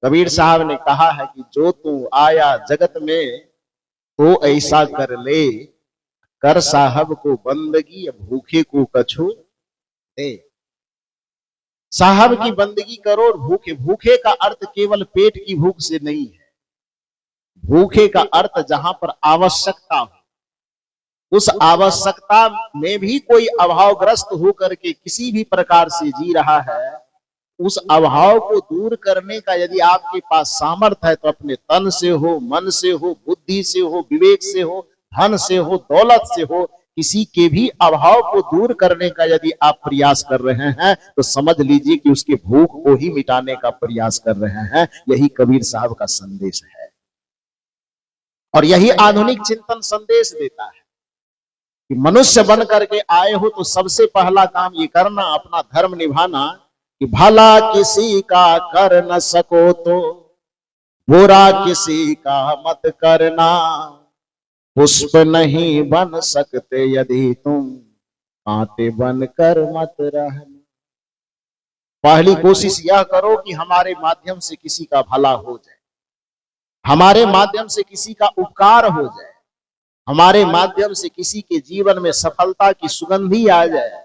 कबीर साहब ने कहा है कि जो तू आया जगत में तो ऐसा कर ले, कर साहब को बंदगी, भूखे को कछु दे। साहब की बंदगी करो और भूखे, भूखे का अर्थ केवल पेट की भूख से नहीं है। भूखे का अर्थ जहां पर आवश्यकता हो, उस आवश्यकता में भी कोई अभावग्रस्त होकर के किसी भी प्रकार से जी रहा है, उस अभाव को दूर करने का यदि आपके पास सामर्थ्य है तो अपने तन से हो, मन से हो, बुद्धि से हो, विवेक से हो, धन से हो, दौलत से हो, किसी के भी अभाव को दूर करने का यदि आप प्रयास कर रहे हैं तो समझ लीजिए कि उसके भूख को ही मिटाने का प्रयास कर रहे हैं। यही कबीर साहब का संदेश है और यही आधुनिक चिंतन संदेश देता है कि मनुष्य बन करके आए हो तो सबसे पहला काम ये करना, अपना धर्म निभाना कि भला किसी का कर न सको तो बुरा किसी का मत करना, पुष्प नहीं बन सकते यदि तुम कांटे बनकर मत रहना। पहली कोशिश यह करो कि हमारे माध्यम से किसी का भला हो जाए, हमारे माध्यम से किसी का उपकार हो जाए, हमारे माध्यम से किसी के जीवन में सफलता की सुगंधी आ जाए,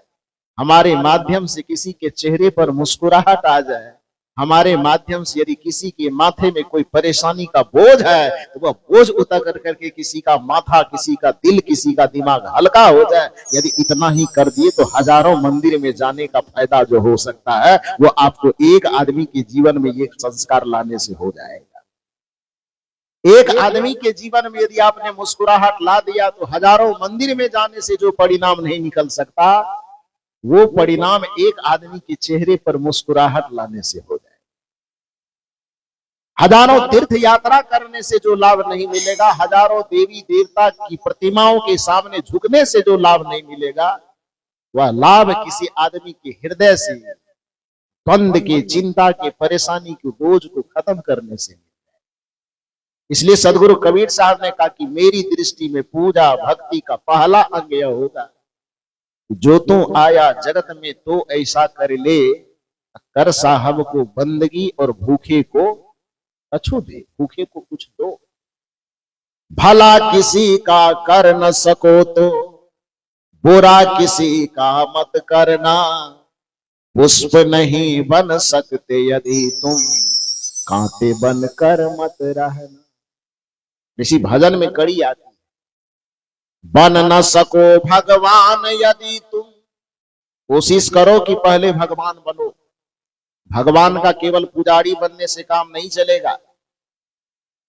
हमारे माध्यम से किसी के चेहरे पर मुस्कुराहट आ जाए, हमारे माध्यम से यदि किसी के माथे में कोई परेशानी का बोझ है तो वह बोझ उतर करके किसी का माथा, किसी का दिल, किसी का दिमाग हल्का हो जाए। यदि इतना ही कर दिए तो हजारों मंदिर में जाने का फायदा जो हो सकता है वो आपको एक आदमी के जीवन में ये संस्कार लाने से हो जाएगा। एक आदमी के जीवन में यदि आपने मुस्कुराहट ला दिया तो हजारों मंदिर में जाने से जो परिणाम नहीं निकल सकता वो परिणाम एक आदमी के चेहरे पर मुस्कुराहट लाने से हो जाए। हजारों तीर्थ यात्रा करने से जो लाभ नहीं मिलेगा, हजारों देवी देवता की प्रतिमाओं के सामने झुकने से जो लाभ नहीं मिलेगा, वह लाभ किसी आदमी के हृदय से द्वंद के, चिंता के, परेशानी के बोझ को खत्म करने से। इसलिए सदगुरु कबीर साहब ने कहा कि मेरी दृष्टि में पूजा भक्ति का पहला अंग यह होगा, जो तू आया जगत में तो ऐसा कर ले, कर साहब को बंदगी और भूखे को कछु दे, भूखे को कुछ दो। भला किसी का कर न सको तो बुरा किसी का मत करना, पुष्प नहीं बन सकते यदि तुम कांटे बनकर मत रहना। इसी भजन में कड़ी आती, बन न सको भगवान यदि तुम, कोशिश करो कि पहले भगवान बनो। भगवान का केवल पुजारी बनने से काम नहीं चलेगा।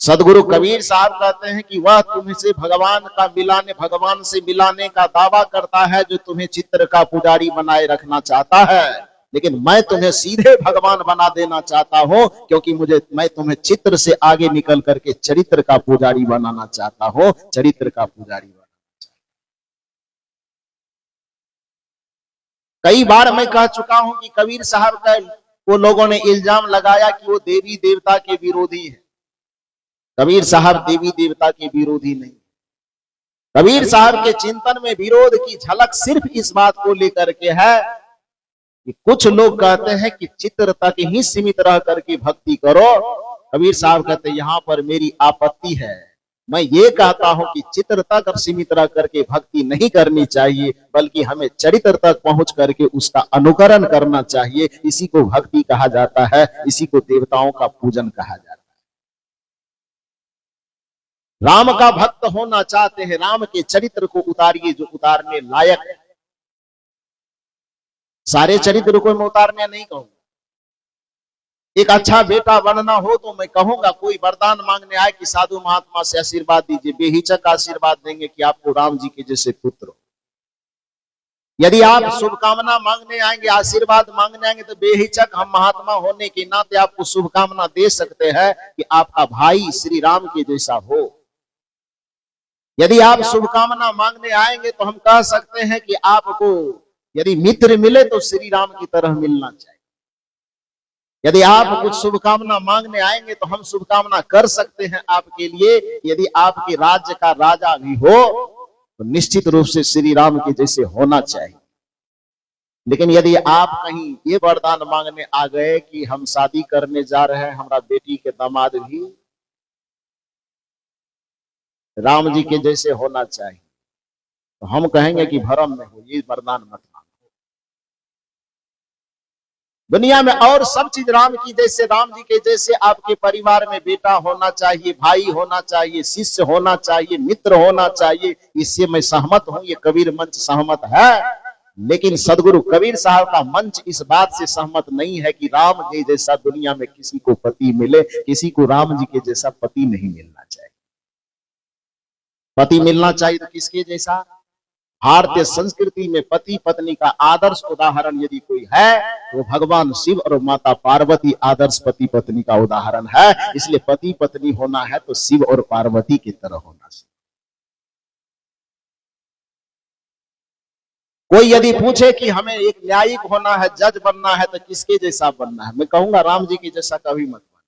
सदगुरु कबीर साहब कहते हैं कि वह तुमसे भगवान का मिलाने, भगवान से मिलाने का दावा करता है जो तुम्हें चित्र का पुजारी बनाए रखना चाहता है, लेकिन मैं तुम्हें सीधे भगवान बना देना चाहता हूं, क्योंकि मैं तुम्हें चित्र से आगे निकल करके चरित्र का पुजारी बनाना चाहता हूं, चरित्र का पुजारी बनाना चाहता हूं। कई बार मैं कह चुका हूं कि कबीर साहब का वो लोगों ने इल्जाम लगाया कि वो देवी देवता के विरोधी है। कबीर साहब देवी देवता के विरोधी नहीं। कबीर साहब के चिंतन में विरोध की झलक सिर्फ इस बात को लेकर के है कि कुछ लोग कहते हैं कि चित्र तक ही सीमित रह करके भक्ति करो। कबीर साहब कहते हैं यहां पर मेरी आपत्ति है, मैं ये कहता हूं कि चित्र तक सीमित रह करके भक्ति नहीं करनी चाहिए, बल्कि हमें चरित्र तक पहुंच करके उसका अनुकरण करना चाहिए। इसी को भक्ति कहा जाता है, इसी को देवताओं का पूजन कहा जाता है। राम का भक्त होना चाहते हैं, राम के चरित्र को उतारिए जो उतारने लायक है। सारे चरित्र को मैं उतारने नहीं कहूंगा। एक अच्छा बेटा बनना हो तो मैं कहूंगा कोई वरदान मांगने आए कि साधु महात्मा से आशीर्वाद दीजिए, बेहिचक आशीर्वाद देंगे कि आपको राम जी के जैसे पुत्र हो। यदि आप शुभकामना मांगने आएंगे, आशीर्वाद मांगने आएंगे, तो बेहिचक हम महात्मा होने के नाते आपको शुभकामना दे सकते हैं कि आपका भाई श्री राम के जैसा हो। यदि आप शुभकामना मांगने आएंगे तो हम कह सकते हैं कि आपको यदि मित्र मिले तो श्री राम की तरह मिलना चाहिए। यदि आप कुछ शुभकामना मांगने आएंगे तो हम शुभकामना कर सकते हैं आपके लिए। यदि आपके राज्य का राजा भी हो तो निश्चित रूप से श्री राम के जैसे होना चाहिए। लेकिन यदि आप कहीं ये वरदान मांगने आ गए कि हम शादी करने जा रहे हैं, हमारा बेटी के दामाद भी राम जी के जैसे होना चाहिए, तो हम कहेंगे कि भरम में हो, ये वरदान मत मांगो। दुनिया में और सब चीज राम की जैसे, राम जी के जैसे आपके परिवार में बेटा होना चाहिए, भाई होना चाहिए, शिष्य होना चाहिए, मित्र होना चाहिए, इससे मैं सहमत हूं, ये कबीर मंच सहमत है। लेकिन सदगुरु कबीर साहब का मंच इस बात से सहमत नहीं है कि राम जी जैसा दुनिया में किसी को पति मिले। किसी को राम जी के जैसा पति नहीं मिलना चाहिए। पति मिलना चाहिए तो किसके जैसा? भारतीय संस्कृति में पति पत्नी का आदर्श उदाहरण यदि कोई है तो भगवान शिव और माता पार्वती आदर्श पति पत्नी का उदाहरण है। इसलिए पति पत्नी होना है तो शिव और पार्वती की तरह होना चाहिए। कोई यदि पूछे कि हमें एक न्यायिक होना है, जज बनना है, तो किसके जैसा बनना है? मैं कहूंगा राम जी के जैसा कभी मत बनना।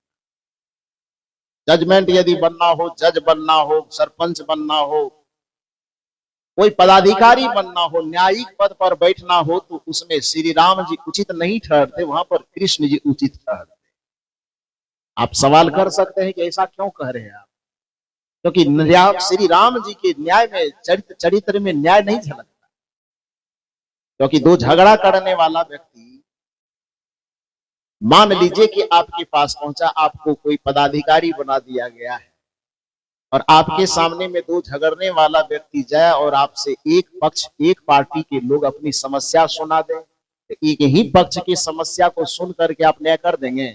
जजमेंट यदि बनना हो, जज बनना हो, सरपंच बनना हो, कोई पदाधिकारी बनना हो, न्यायिक पद पर बैठना हो, तो उसमें श्री राम जी उचित नहीं ठहरते, वहां पर कृष्ण जी उचित ठहरते। आप सवाल कर सकते हैं कि ऐसा क्यों कह रहे हैं आप? क्योंकि श्री राम जी के न्याय में, चरित्र में न्याय नहीं झलकता। क्योंकि दो झगड़ा करने वाला व्यक्ति, मान लीजिए कि आपके पास पहुंचा, आपको कोई पदाधिकारी बना दिया गया है और आपके सामने में दो झगड़ने वाला व्यक्ति जाए और आपसे एक पक्ष, एक पार्टी के लोग अपनी समस्या सुना दें, तो एक ही पक्ष की समस्या को सुन करके आप न्याय कर देंगे,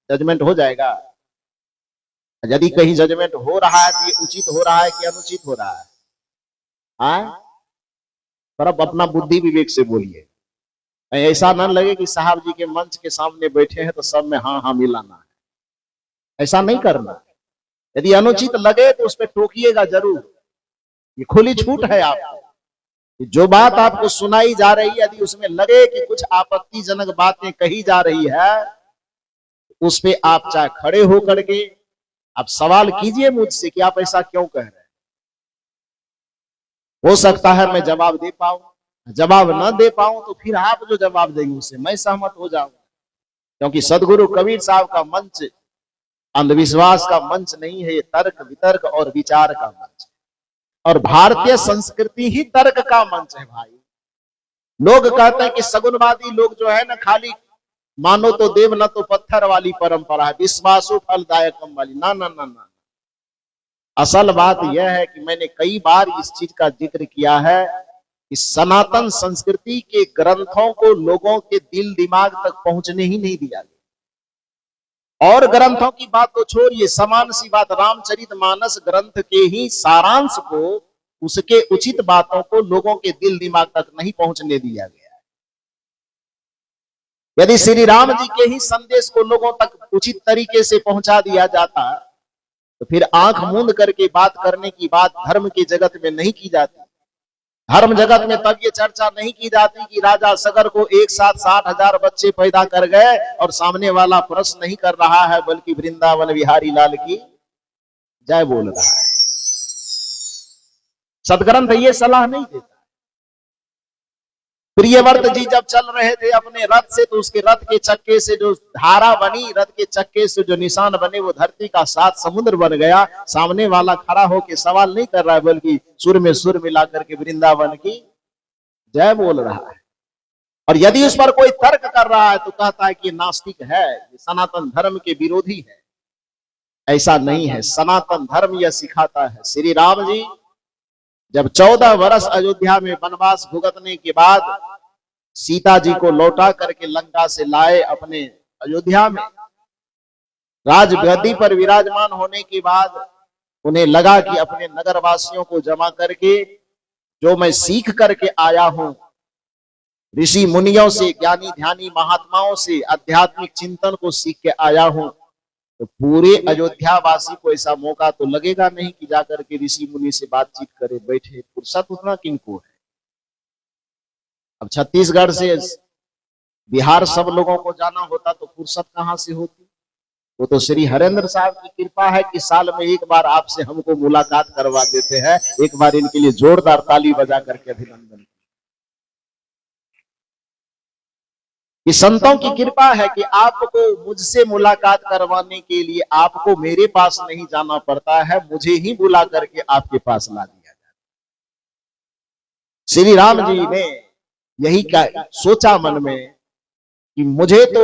जजमेंट हो जाएगा। यदि कहीं जजमेंट हो रहा है तो ये उचित हो रहा है कि अनुचित हो रहा है? पर अब अपना बुद्धि विवेक से बोलिए। ऐसा न लगे कि साहब जी के मंच के सामने बैठे हैं तो सब में हाँ हाँ मिलाना है। ऐसा नहीं करना। यदि अनुचित लगे तो उस पर टोकिएगा जरूर, ये खुली छूट है आपको। जो बात आपको सुनाई जा रही है, यदि उसमें लगे कि कुछ आपत्तिजनक बातें कही जा रही है, उस पे आप चाहे खड़े होकर के आप सवाल कीजिए मुझसे कि आप ऐसा क्यों कह रहे हैं। हो सकता है मैं जवाब दे पाऊं, जवाब न दे पाऊं तो फिर आप जो जवाब देंगे उससे मैं सहमत हो जाऊंगा। क्योंकि सदगुरु कबीर साहब का मंच अंधविश्वास का मंच नहीं है, ये तर्क वितर्क और विचार का मंच है। और भारतीय संस्कृति ही तर्क का मंच है भाई। लोग कहते हैं कि सगुनवादी लोग जो है ना, खाली मानो तो देव न तो पत्थर वाली परंपरा है, विश्वासो फलदायकम वाली। ना ना ना ना, असल बात यह है कि मैंने कई बार इस चीज का जिक्र किया है कि सनातन संस्कृति के ग्रंथों को लोगों के दिल दिमाग तक पहुंचने ही नहीं दिया गया। और ग्रंथों की बात तो छोड़िए, समान सी बात, रामचरितमानस ग्रंथ के ही सारांश को, उसके उचित बातों को लोगों के दिल दिमाग तक नहीं पहुंचने दिया गया है। यदि श्री राम जी के ही संदेश को लोगों तक उचित तरीके से पहुंचा दिया जाता तो फिर आंख मूंद करके बात करने की बात धर्म के जगत में नहीं की जाती। धर्म जगत में तब ये चर्चा नहीं की जाती कि राजा सगर को एक साथ 60,000 बच्चे पैदा कर गए और सामने वाला प्रश्न नहीं कर रहा है, बल्कि वृंदावन बिहारी लाल की जय बोल रहा है। सदग्रंथ ये सलाह नहीं देता। प्रियव्रत जी जब चल रहे थे अपने रथ से, तो उसके रथ के चक्के से जो धारा बनी, रथ के चक्के से जो निशान बने, वो धरती का 7 समुद्र बन गया। सामने वाला खड़ा होकर सवाल नहीं कर रहा है, बल्कि सुर में सुर मिला करके वृंदावन की जय बोल रहा है। और यदि उस पर कोई तर्क कर रहा है तो कहता है कि नास्तिक है, ये सनातन धर्म के विरोधी है। ऐसा नहीं है। सनातन धर्म यह सिखाता है। श्री राम जी जब 14 वर्ष अयोध्या में वनवास भुगतने के बाद सीता जी को लौटा करके लंका से लाए अपने अयोध्या में, राजगद्दी पर विराजमान होने के बाद उन्हें लगा कि अपने नगरवासियों को जमा करके जो मैं सीख करके आया हूं, ऋषि मुनियों से, ज्ञानी ध्यानी महात्माओं से आध्यात्मिक चिंतन को सीख के आया हूं, तो पूरे अयोध्या वासी को ऐसा मौका तो लगेगा नहीं कि जाकर के ऋषि मुनि से बातचीत करे बैठे। फुर्सत उतना किनको है? अब छत्तीसगढ़ से बिहार सब लोगों को जाना होता तो फुर्सत कहां से होती? वो तो श्री हरेंद्र साहब की कृपा है कि साल में एक बार आपसे हमको मुलाकात करवा देते हैं। एक बार इनके लिए जोरदार ताली बजा करके अभिनंदन। कि संतों की कृपा है कि आपको मुझसे मुलाकात करवाने के लिए आपको मेरे पास नहीं जाना पड़ता है, मुझे ही बुला करके आपके पास ला दिया जाता। श्री राम जी ने यही सोचा मन में कि मुझे तो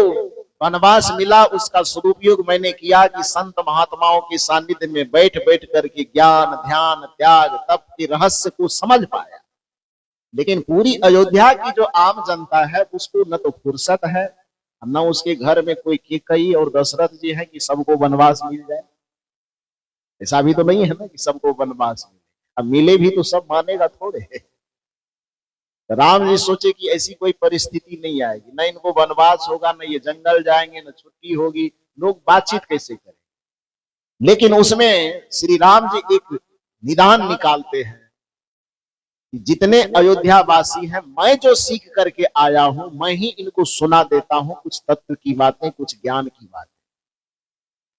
वनवास मिला, उसका सदुपयोग मैंने किया कि संत महात्माओं के सानिध्य में बैठ बैठ करके ज्ञान ध्यान त्याग तप के रहस्य को समझ पाया। लेकिन पूरी अयोध्या की जो आम जनता है उसको न तो फुर्सत है, न उसके घर में कोई कैकेयी और दशरथ जी है कि सबको वनवास मिल जाए। ऐसा भी तो नहीं है ना कि सबको वनवास मिले, अब मिले भी तो सब मानेगा थोड़े। राम जी सोचे कि ऐसी कोई परिस्थिति नहीं आएगी, न इनको वनवास होगा, न ये जंगल जाएंगे, न छुट्टी होगी, लोग बातचीत कैसे करें। लेकिन उसमें श्री राम जी एक निदान निकालते हैं कि जितने अयोध्या वासी हैं, मैं जो सीख करके आया हूं मैं ही इनको सुना देता हूं, कुछ तत्व की बातें, कुछ ज्ञान की बातें।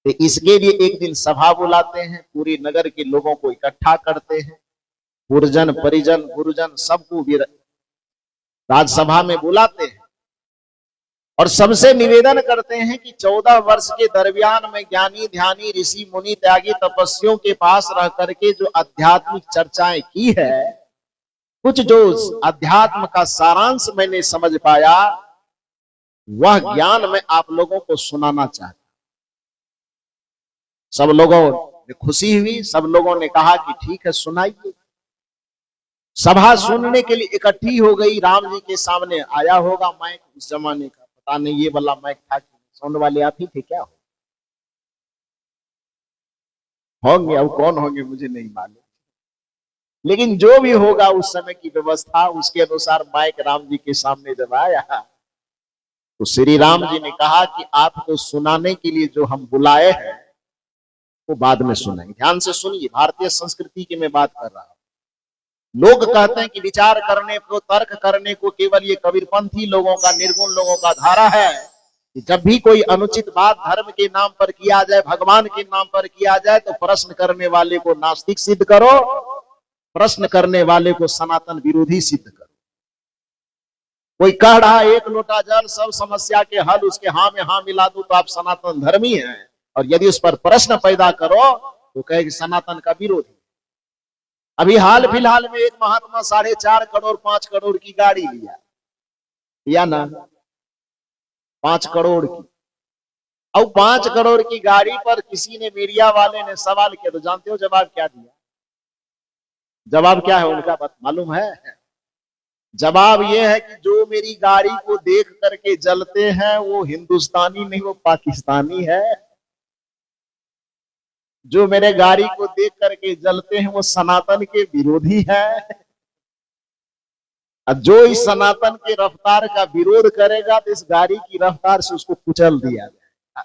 तो इसके लिए एक दिन सभा बुलाते हैं, पूरे नगर के लोगों को इकट्ठा करते हैं, पुरजन परिजन गुरुजन सबको भी राजसभा में बुलाते हैं और सबसे निवेदन करते हैं कि 14 वर्ष के दरमियान में ज्ञानी ध्यानी ऋषि मुनि त्यागी तपस्वियों के पास रह करके जो आध्यात्मिक चर्चाएं की है, कुछ जो अध्यात्म का सारांश मैंने समझ पाया, वह ज्ञान मैं आप लोगों को सुनाना चाहता। सब लोगों ने खुशी हुई, सब लोगों ने कहा कि ठीक है सुनाइए। सभा सुनने के लिए इकट्ठी हो गई। राम जी के सामने आया होगा माइक, उस जमाने का पता नहीं ये वाला माइक था, साउंड वाले आप ही थे क्या होंगे, अब कौन होंगे मुझे नहीं मालूम, लेकिन जो भी होगा उस समय की व्यवस्था उसके अनुसार माइक राम जी के सामने जब आया तो श्री राम जी ने कहा कि आपको सुनाने के लिए जो हम बुलाए हैं वो बाद में सुनाएंगे। ध्यान से सुनिए, भारतीय संस्कृति की मैं बात कर रहा हूं। लोग कहते हैं कि विचार करने को, तर्क करने को केवल ये कबीरपंथी लोगों का, निर्गुण लोगों का धारा है कि जब भी कोई अनुचित बात धर्म के नाम पर किया जाए, भगवान के नाम पर किया जाए, तो प्रश्न करने वाले को नास्तिक सिद्ध करो, प्रश्न करने वाले को सनातन विरोधी सिद्ध करो। कोई कह रहा है एक लोटा जल सब समस्या के हल, उसके हाँ में हाँ मिला दूं तो आप सनातन धर्मी हैं, और यदि उस पर प्रश्न पैदा करो तो कहे कि सनातन का विरोधी। अभी हाल फिलहाल में एक महात्मा 4.5 करोड़ 5 करोड़ की गाड़ी लिया, या ना 5 करोड़ की, और 5 करोड़ की गाड़ी पर किसी ने, मीडिया वाले ने सवाल किया, तो जानते हो जवाब क्या दिया? जवाब क्या है उनका बात मालूम है? जवाब यह है कि जो मेरी गाड़ी को देख करके जलते हैं वो हिंदुस्तानी नहीं, वो पाकिस्तानी है। जो मेरे गाड़ी को देख करके जलते हैं वो सनातन के विरोधी है। जो इस सनातन के रफ्तार का विरोध करेगा तो इस गाड़ी की रफ्तार से उसको कुचल दिया जाए।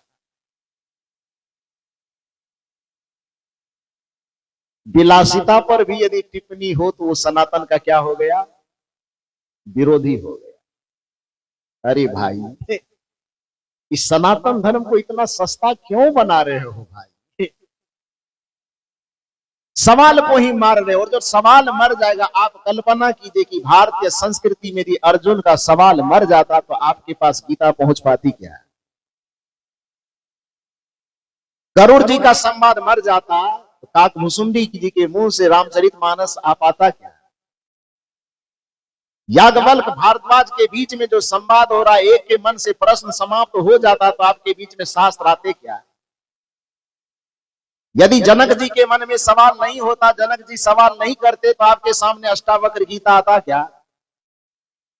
विलासिता पर भी यदि टिप्पणी हो तो वो सनातन का क्या हो गया? विरोधी हो गया। अरे भाई, इस सनातन धर्म को इतना सस्ता क्यों बना रहे हो भाई? सवाल को ही मार रहे, और जब सवाल मर जाएगा, आप कल्पना कीजिए कि भारतीय संस्कृति में यदि अर्जुन का सवाल मर जाता तो आपके पास गीता पहुंच पाती क्या? गरुड़ जी का संवाद मर जाता तो काकभुसुंडी जी के मुंह से रामचरितमानस आ पाता क्या? याज्ञवल्क्य भारद्वाज के बीच में जो संवाद हो रहा है, एक के मन से प्रश्न समाप्त हो जाता तो आपके बीच में शास्त्र आते क्या? यदि जनक जी के मन में सवाल नहीं होता, जनक जी सवाल नहीं करते, तो आपके सामने अष्टावक्र गीता आता क्या?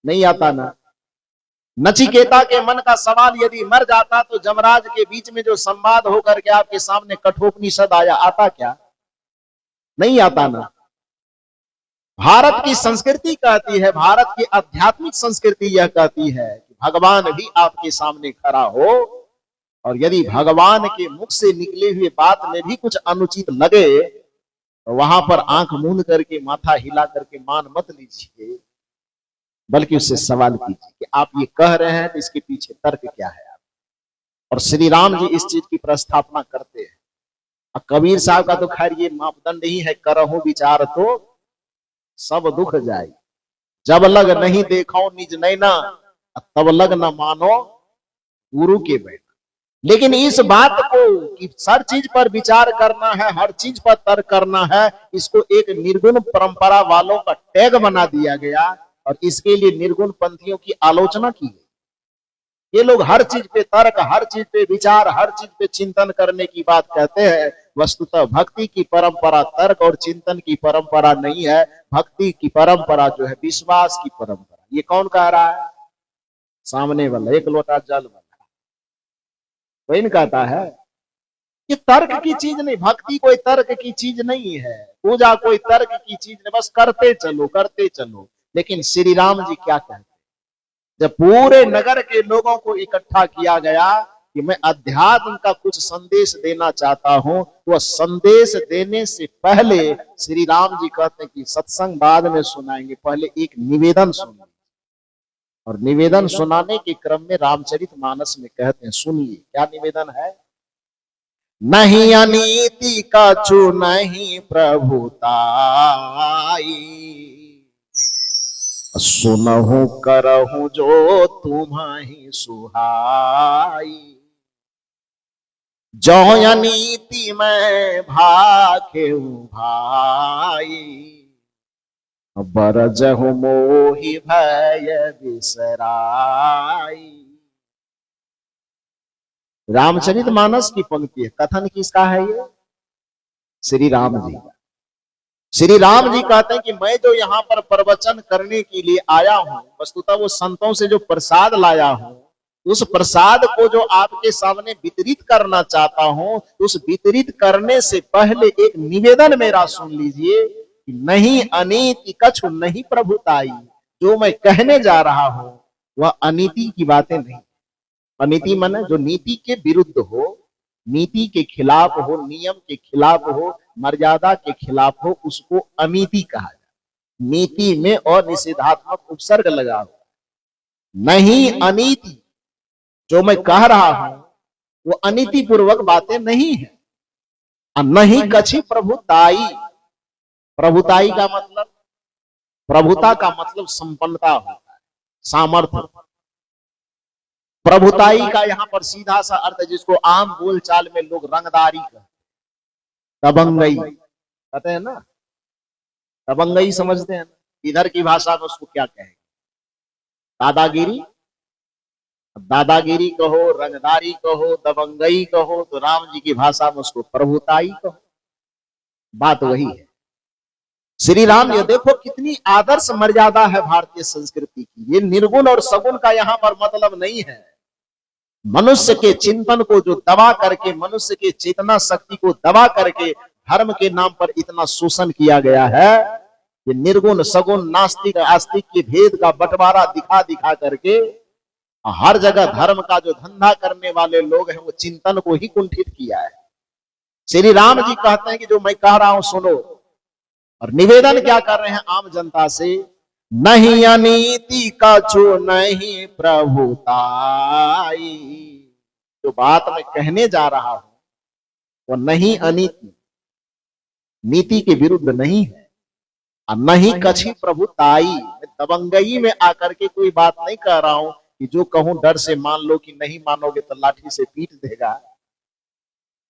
नहीं आता ना। नचिकेता के मन का सवाल यदि मर जाता तो जमराज के बीच में जो संवाद होकर के आपके सामने कठोपनिषद आया, आता क्या? नहीं आता ना। भारत की संस्कृति कहती है, भारत की आध्यात्मिक संस्कृति यह कहती है कि भगवान भी आपके सामने खड़ा हो, और यदि भगवान के मुख से निकले हुए बात में भी कुछ अनुचित लगे तो वहां पर आंख मूंद करके, माथा हिला करके मान मत लीजिए, बल्कि उससे सवाल कीजिए कि आप ये कह रहे हैं तो इसके पीछे तर्क क्या है आप? और श्री राम जी इस चीज की प्रस्थापना करते हैं। और कबीर साहब का तो खैर ये मापदंड ही है, करहु विचार तो सब दुख जाए, जब लग नहीं देखो निज नैना, तब लग न मानो गुरु के बैठ। लेकिन इस बात को कि हर चीज पर विचार करना है, हर चीज पर तर्क करना है, इसको एक निर्गुण परंपरा वालों का टैग बना दिया गया और इसके लिए निर्गुण पंथियों की आलोचना की गई। ये लोग हर चीज पे तर्क, हर चीज पे विचार, हर चीज पे चिंतन करने की बात कहते हैं। वस्तुतः भक्ति की परंपरा तर्क और चिंतन की परंपरा नहीं है। भक्ति की परंपरा जो है विश्वास की परंपरा। ये कौन कह रहा है? सामने वाला, एक लोटा जल वाला वही कहता है। ये तर्क की चीज नहीं, भक्ति कोई तर्क की चीज नहीं है, पूजा कोई तर्क की चीज नहीं, बस करते चलो करते चलो। लेकिन श्री राम जी क्या कहते हैं? जब पूरे नगर के लोगों को इकट्ठा किया गया कि मैं अध्यात्म का कुछ संदेश देना चाहता हूं, तो संदेश देने से पहले श्री राम जी कहते हैं कि सत्संग बाद में सुनाएंगे, पहले एक निवेदन सुनिए। और निवेदन सुनाने के क्रम में रामचरितमानस में कहते हैं, सुनिए क्या निवेदन है। नहीं अनीति कछु नहीं प्रभुताई, सुनहु करहु जो तुम्हारी सुहाई। जो अनीति में भाखे भाई, बरजहु मोहि भय बिसराई। रामचरितमानस की पंक्ति है। कथन किसका है ये? श्री राम जी का। श्री राम जी कहते हैं कि मैं जो यहाँ पर प्रवचन करने के लिए आया हूं, वस्तुतः वो संतों से जो प्रसाद लाया हूं, उस प्रसाद को जो आपके सामने वितरित करना चाहता हूं, उस वितरित करने से पहले एक निवेदन मेरा सुन लीजिए कि नहीं अनीति कछु नहीं प्रभुताई। जो मैं कहने जा रहा हूं वह अनीति की बातें नहीं। अनीति माने जो नीति के विरुद्ध हो, नीति के खिलाफ हो, नियम के खिलाफ हो, मर्यादा के खिलाफ हो, उसको अनीति कहा जाए। नीति में और निषेधात्मक उपसर्ग लगा हो। नहीं अनीति, जो मैं कह रहा हूं वो अनीति पूर्वक बातें नहीं है। नहीं कछि प्रभुताई। प्रभुताई का मतलब, प्रभुता का मतलब संपन्नता होता है, सामर्थ्य। प्रभुताई का यहां पर सीधा सा अर्थ है जिसको आम बोलचाल में लोग रंगदारी कहते हैं, दबंगई कहते हैं ना, दबंगई समझते हैं ना। इधर की भाषा में उसको क्या कहेंगे? दादागिरी। दादागिरी कहो, रंगदारी कहो, दबंगई कहो, तो राम जी की भाषा में उसको प्रभुताई कहो। बात वही है। श्री राम, ये देखो कितनी आदर्श मर्यादा है भारतीय संस्कृति की। ये निर्गुण और सगुण का यहाँ पर मतलब नहीं है। मनुष्य के चिंतन को जो दबा करके, मनुष्य के चेतना शक्ति को दबा करके धर्म के नाम पर इतना शोषण किया गया है। ये निर्गुण सगुण नास्तिक आस्तिक के भेद का बंटवारा दिखा दिखा करके हर जगह धर्म का जो धंधा करने वाले लोग हैं वो चिंतन को ही कुंठित किया है। श्री राम जी कहते हैं कि जो मैं कह रहा हूं सुनो। और निवेदन क्या कर रहे हैं आम जनता से? नहीं अनीति कछु नहीं प्रभुताई। जो बात मैं कहने जा रहा हूं वो नहीं अनीति, नीति के विरुद्ध नहीं है, और नहीं कछि प्रभुताई। मैं दबंगई में आकर के कोई बात नहीं कह रहा हूं कि जो कहूं डर से मान लो, कि नहीं मानोगे तो लाठी से पीट देगा,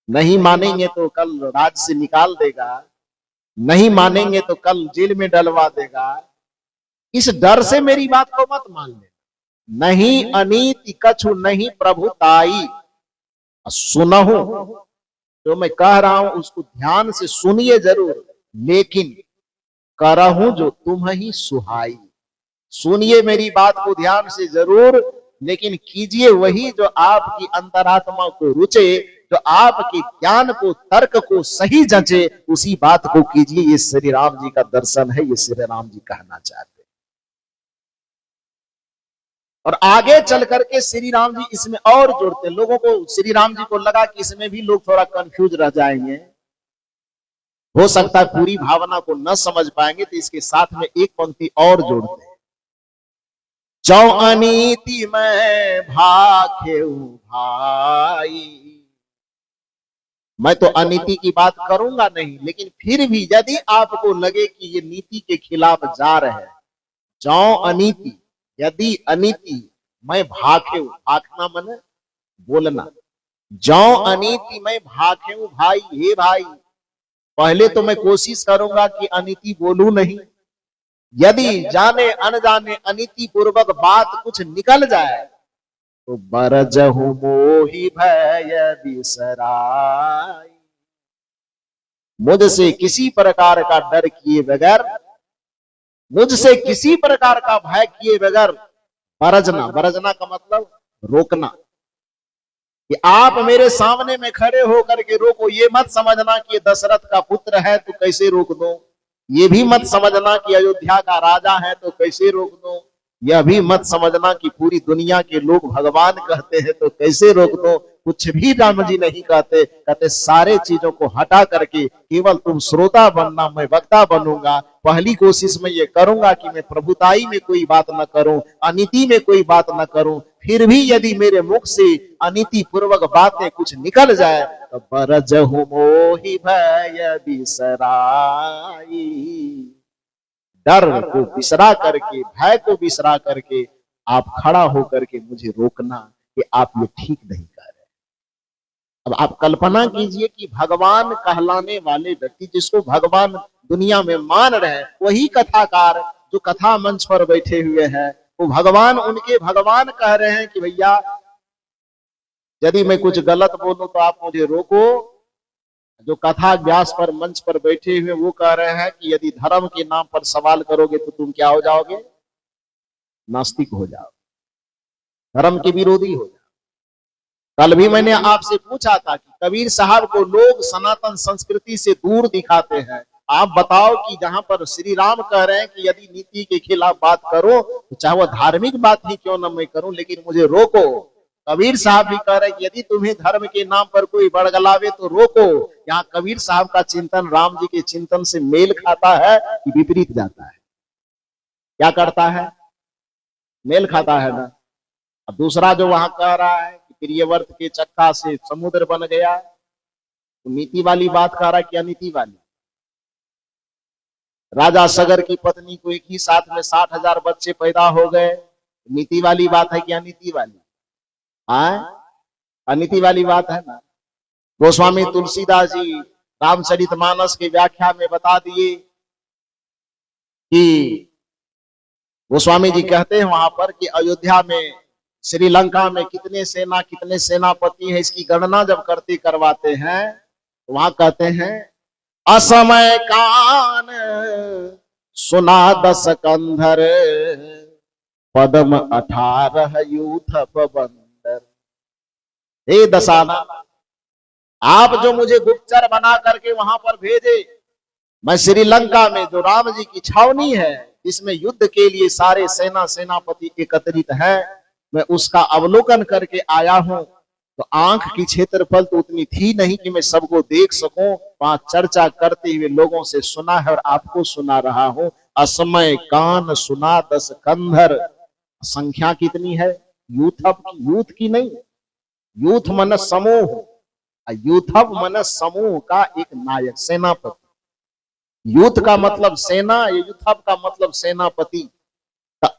नहीं मानेंगे तो कल राज से निकाल देगा, नहीं मानेंगे तो कल जेल में डलवा देगा। इस डर से मेरी बात को मत मान लेना। नहीं अनीति कछु नहीं प्रभुताई, सुनहु। जो मैं कह रहा हूं उसको ध्यान से सुनिए जरूर, लेकिन करहूं जो तुम ही सुहाई। सुनिए मेरी बात को ध्यान से जरूर, लेकिन कीजिए वही जो आपकी अंतरात्मा को रुचे, जो आपके ज्ञान को, तर्क को सही जचे, उसी बात को कीजिए। ये श्री राम जी का दर्शन है, ये श्री राम जी कहना चाहते हैं। और आगे चल करके श्री राम जी इसमें और जोड़ते हैं। लोगों को, श्री राम जी को लगा कि इसमें भी लोग थोड़ा कंफ्यूज रह जाएंगे, हो सकता है पूरी भावना को न समझ पाएंगे, तो इसके साथ में एक पंक्ति और जोड़ते हैं। जो अनीति में भाखे भाई। मैं तो अनीति की बात करूंगा नहीं, लेकिन फिर भी यदि आपको लगे कि ये नीति के खिलाफ जा रहे हैं, जो अनीति, यदि अनीति, मैं भाखे, भाखना मन बोलना। जौ अनीति मैं भाखे भाई, हे भाई पहले तो मैं कोशिश करूंगा कि अनीति बोलूं नहीं, यदि जाने अनजाने अनीति पूर्वक बात कुछ निकल जाए तो बरजहु मोहि भय बिसराई। मुझसे किसी प्रकार का डर किए बगैर, मुझसे किसी प्रकार का भय किए बगैर बरजना, बरजना का मतलब रोकना, कि आप मेरे सामने में खड़े होकर के रोको। ये मत समझना कि दशरथ का पुत्र है तो कैसे रोक दो, ये भी मत समझना कि अयोध्या का राजा है तो कैसे रोक दो, यह भी मत समझना कि पूरी दुनिया के लोग भगवान कहते हैं तो कैसे रोक दो। कुछ भी राम जी नहीं कहते, कहते सारे चीजों को हटा करके केवल तुम श्रोता बनना, मैं वक्ता बनूंगा। पहली कोशिश में ये करूंगा कि मैं प्रभुताई में कोई बात न करूं, अनीति में कोई बात न करूं। फिर भी यदि मेरे मुख से अनीति पूर्वक बातें कुछ निकल जाए तो बरजहु मोहि भय बिसराई। डर को बिसरा करके, भय को बिसरा करके आप खड़ा होकर के मुझे रोकना कि आप ये ठीक नहीं कर रहे। अब आप कल्पना कीजिए कि भगवान कहलाने वाले व्यक्ति, जिसको भगवान दुनिया में मान रहे हैं, वही कथाकार जो कथा मंच पर बैठे हुए हैं, वो भगवान, उनके भगवान कह रहे हैं कि भैया यदि मैं कुछ गलत बोलूं तो आप मुझे रोको। जो कथा व्यास पर मंच पर बैठे हुए वो कह रहे हैं कि यदि धर्म के नाम पर सवाल करोगे तो तुम क्या हो जाओगे, नास्तिक हो जाओगे, धर्म के विरोधी हो जाओगे। कल भी मैंने आपसे पूछा था कि कबीर साहब को लोग सनातन संस्कृति से दूर दिखाते हैं। आप बताओ कि जहां पर श्री राम कह रहे हैं कि यदि नीति के खिलाफ बात करो तो चाहे वो धार्मिक बात ही क्यों न मैं करूं, लेकिन मुझे रोको। कबीर साहब भी कह रहे हैं कि यदि तुम्हें धर्म के नाम पर कोई बड़गलावे तो रोको। यहाँ कबीर साहब का चिंतन राम जी के चिंतन से मेल खाता है कि विपरीत जाता है? क्या करता है? मेल खाता है ना। अब दूसरा जो वहां कह रहा है कि प्रियव्रत के चक्का से समुद्र बन गया, तो नीति वाली बात कह रहा है कि अनीति वाली? राजा सगर की पत्नी को एक ही साथ में 60,000 बच्चे पैदा हो गए, नीति वाली बात है कि अनीति वाली? अनीति वाली बात है ना। गोस्वामी तुलसीदास जी रामचरितमानस की व्याख्या में बता दिए कि गोस्वामी जी कहते हैं वहां पर कि अयोध्या में, श्रीलंका में कितने सेना, कितने सेनापति हैं, इसकी गणना जब करते करवाते हैं तो वहां कहते हैं असमय कान सुना 10 कंधर, पद्म 18 यूथप बंदर। हे दशाना, आप जो मुझे गुप्तचर बना करके वहां पर भेजे, मैं श्रीलंका में जो राम जी की छावनी है जिसमें युद्ध के लिए सारे सेनापति एकत्रित हैं, मैं उसका अवलोकन करके आया हूं। तो आंख की क्षेत्रफल तो उतनी थी नहीं कि मैं सबको देख सकूं। वहां चर्चा करते हुए लोगों से सुना है और आपको सुना रहा हूं। असमय कान सुना 10 कंधर। संख्या कितनी है? यूथप, यूथ की नहीं, यूथ मन समूह, यूथप मन समूह का एक नायक, सेनापति। यूथ का मतलब सेना, ये यूथप का मतलब सेनापति।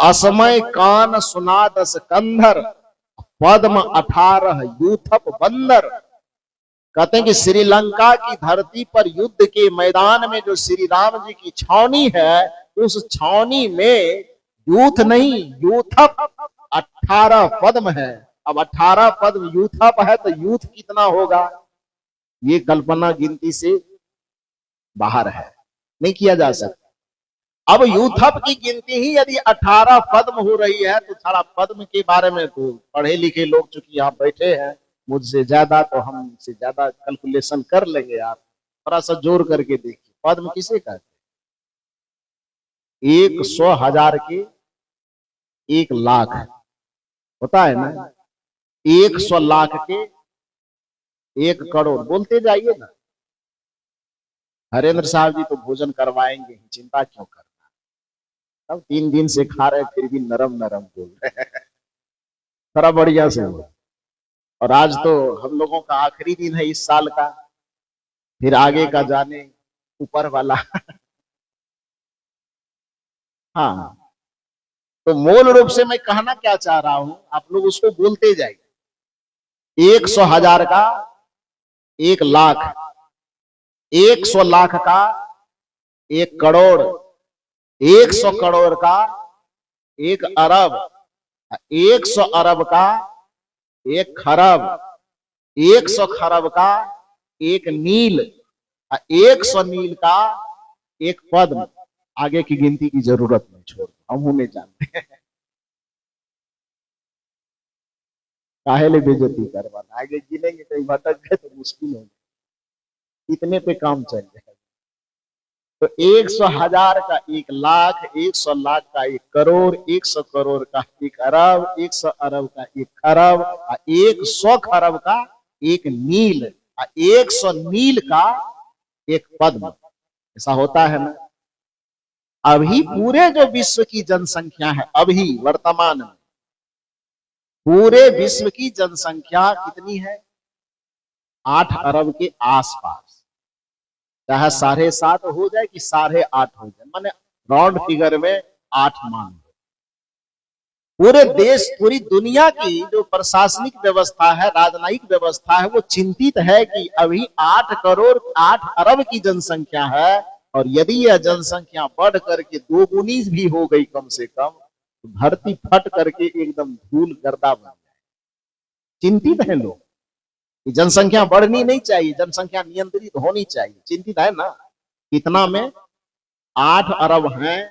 असमय कान सुना 10 कंधर, पद्म 18 यूथप बंदर। कहते हैं कि श्रीलंका की धरती पर युद्ध के मैदान में जो श्री राम जी की छावनी है, उस छावनी में यूथ नहीं, यूथप 18 पद्म है। अब 18 पद्म यूथप है तो यूथ कितना होगा, ये कल्पना गिनती से बाहर है, नहीं किया जा सकता। अब यूथप की गिनती ही यदि 18 पद्म हो रही है तो थोड़ा पद्म के बारे में तो पढ़े लिखे लोग चूंकि यहाँ बैठे हैं मुझसे ज्यादा, तो हमसे ज्यादा कैलकुलेशन कर लेंगे। आप थोड़ा सा जोर करके देखिए, पद्म किसे कहते हैं? 100,000 के 1 लाख होता है ना, 100 लाख के 1 करोड़। बोलते जाइए ना। हरेंद्र साहब जी तो भोजन करवाएंगे, चिंता क्यों करना। अब 3 दिन से खा रहे फिर भी नरम नरम बोल रहे हैं। थोड़ा बढ़िया से हुआ। और आज तो हम लोगों का आखिरी दिन है इस साल का, फिर आगे का जाने ऊपर वाला। हाँ, तो मूल रूप से मैं कहना क्या चाह रहा हूं, आप लोग उसको बोलते जाइए। 100 हजार का 1 लाख, 100 लाख का 1 करोड़, 100 करोड़ का 1 अरब, 100 अरब का 1 खरब, 100 खरब का 1 नील, 100 नील का 1 पद्म। आगे की गिनती की जरूरत नहीं, छोड़, हम उन्हें जानते हैं। काहे ले बेइज्जती करवाना, आगे गिनेंगे कहीं भटक गए तो मुश्किल होगी, इतने पे काम चल जाएगा। तो 100 हजार का 1 लाख, 100 लाख का 1 करोड़, 100 करोड़ का 1 अरब, 100 अरब का 1 खरब, 100 खरब का 1 नील, 100 नील का 1 पद्म। ऐसा होता है ना। अभी पूरे जो विश्व की जनसंख्या है, अभी वर्तमान में पूरे विश्व की जनसंख्या कितनी है? 8 अरब के आसपास। चाहे 7.5 हो जाए कि 8.5 हो जाए, माने राउंड फिगर में 8 मान लो। पूरे देश, पूरी दुनिया की जो प्रशासनिक व्यवस्था है, राजनयिक व्यवस्था है, वो चिंतित है कि अभी 8 करोड़ 8 अरब की जनसंख्या है, और यदि यह जनसंख्या बढ़ करके 2 गुनी भी हो गई कम से कम, तो धरती फट करके एकदम धूल गर्दा बन जाए। चिंतित है लोग, जनसंख्या बढ़नी नहीं चाहिए, जनसंख्या नियंत्रित होनी चाहिए। चिंतित है ना। कितना में? 8 अरब हैं।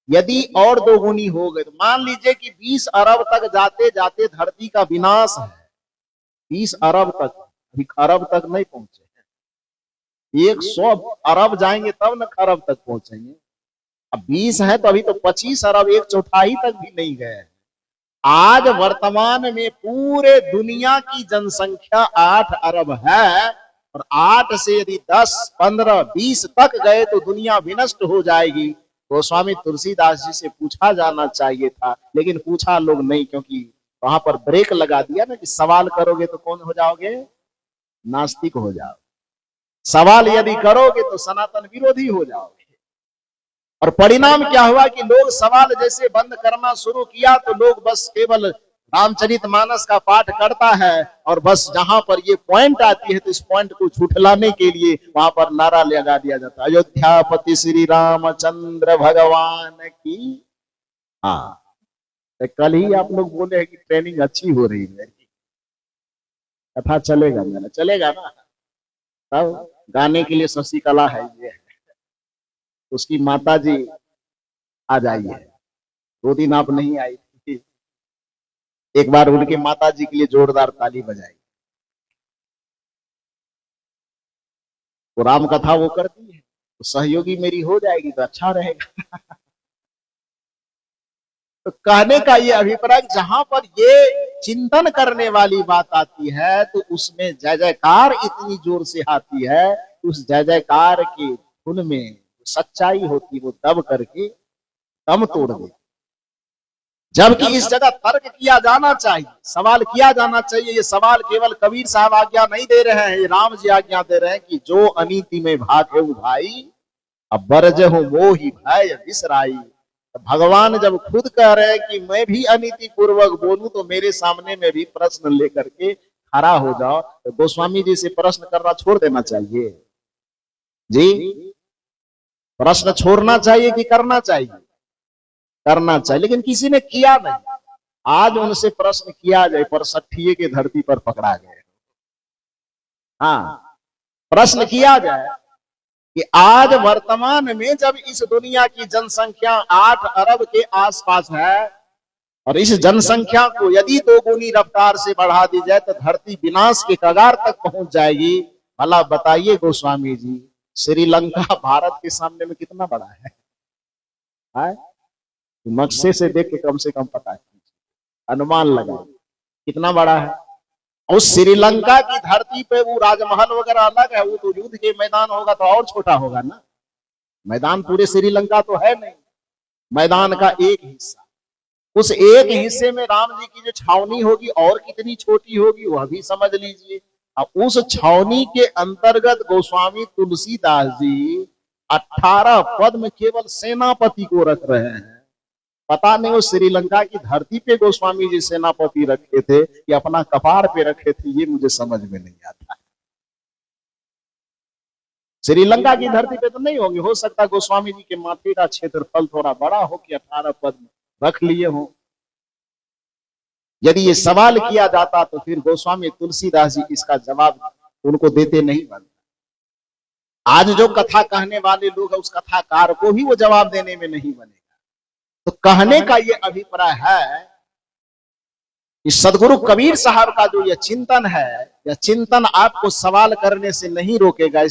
यदि और 2 गुनी हो गए तो मान लीजिए कि 20 अरब तक जाते जाते धरती का विनाश है। 20 अरब तक, अभी खरब तक नहीं पहुंचे हैं। 100 अरब जाएंगे तब न खरब तक पहुंचेंगे। अब 20 है तो अभी तो 25 अरब, 1/4 तक भी नहीं गए। आज वर्तमान में पूरे दुनिया की जनसंख्या 8 अरब है, और 8 से यदि 10, 15, 20 तक गए तो दुनिया विनष्ट हो जाएगी। तो स्वामी तुलसीदास जी से पूछा जाना चाहिए था, लेकिन पूछा लोग नहीं, क्योंकि वहां पर ब्रेक लगा दिया ना कि सवाल करोगे तो कौन हो जाओगे? नास्तिक हो जाओगे। सवाल यदि करोगे तो सनातन विरोधी हो जाओगे। और परिणाम क्या हुआ कि लोग सवाल जैसे बंद करना शुरू किया तो लोग बस केवल रामचरितमानस का पाठ करता है, और बस जहां पर ये पॉइंट आती है तो इस पॉइंट को झुठलाने के लिए वहां पर नारा लगा दिया जाता है, अयोध्यापति श्री रामचंद्र भगवान की। हाँ, तो कल ही आप लोग बोले हैं कि ट्रेनिंग अच्छी हो रही है, कथा चलेगा मेरा, चलेगा ना। तब गाने के लिए शशिकला है, ये उसकी माता जी आ जाइए। 2 दिन आप नहीं आई थी, एक बार उनके माता जी के लिए जोरदार ताली बजाई। वो राम कथा वो करती है, तो सहयोगी मेरी हो जाएगी तो अच्छा रहेगा। तो कहने का ये अभिप्राय, जहां पर ये चिंतन करने वाली बात आती है तो उसमें जय जयकार इतनी जोर से आती है, उस जय जयकार के धुन में सच्चाई होती, वो दब करके दम तोड़ दे। जबकि इस जगह तर्क किया जाना चाहिए, सवाल किया जाना चाहिए। ये सवाल केवल कबीर साहब आज्ञा नहीं दे रहे हैं, ये राम जी आज्ञा दे रहे हैं कि जो अनीति में भागे भाई, अब बरज हो वो ही भय बिसराई। तो भगवान जब खुद कह रहे हैं कि मैं भी अनीति पूर्वक बोलूं तो मेरे सामने में भी प्रश्न लेकर के खड़ा हो जाओ, तो गोस्वामी जी से प्रश्न करना छोड़ देना चाहिए जी। प्रश्न छोड़ना चाहिए कि करना चाहिए? करना चाहिए, लेकिन किसी ने किया नहीं। आज उनसे प्रश्न किया जाए, पर सठिये के धरती पर पकड़ा गए। हाँ, प्रश्न किया जाए कि आज वर्तमान में जब इस दुनिया की जनसंख्या 8 अरब के आसपास है, और इस जनसंख्या को यदि 2 गुनी रफ्तार से बढ़ा दी जाए तो धरती विनाश के कगार तक पहुंच जाएगी। भला बताइए गोस्वामी जी, श्रीलंका भारत के सामने में कितना बड़ा है? नक्शे से देख के कम से कम पता है, अनुमान लगा कितना बड़ा है। उस श्रीलंका की धरती पे वो राजमहल वगैरह अलग है, वो तो युद्ध के मैदान होगा तो और छोटा होगा ना। मैदान पूरे श्रीलंका तो है नहीं, मैदान का एक हिस्सा। उस एक हिस्से में राम जी की जो छावनी होगी और कितनी छोटी होगी वह भी समझ लीजिए। अब उस छावनी के अंतर्गत गोस्वामी तुलसीदास जी 18 पद में केवल सेनापति को रख रहे हैं। पता नहीं वो श्रीलंका की धरती पे गोस्वामी जी सेनापति रखे थे या अपना कपार पे रखे थे, ये मुझे समझ में नहीं आता। श्रीलंका की धरती पे तो नहीं होंगे, हो सकता है गोस्वामी जी के माथे का क्षेत्रफल थोड़ा बड़ा हो कि 18 पद रख लिए हो। यदि ये सवाल किया जाता तो फिर गोस्वामी तुलसीदास जी इसका जवाब उनको देते नहीं बनता। आज जो कथा कहने वाले लोग हैं उस कथाकार को भी वो जवाब देने में नहीं बनेगा। तो कहने का ये अभिप्राय है कि सदगुरु कबीर साहब का जो यह चिंतन है, यह चिंतन आपको सवाल करने से नहीं रोकेगा।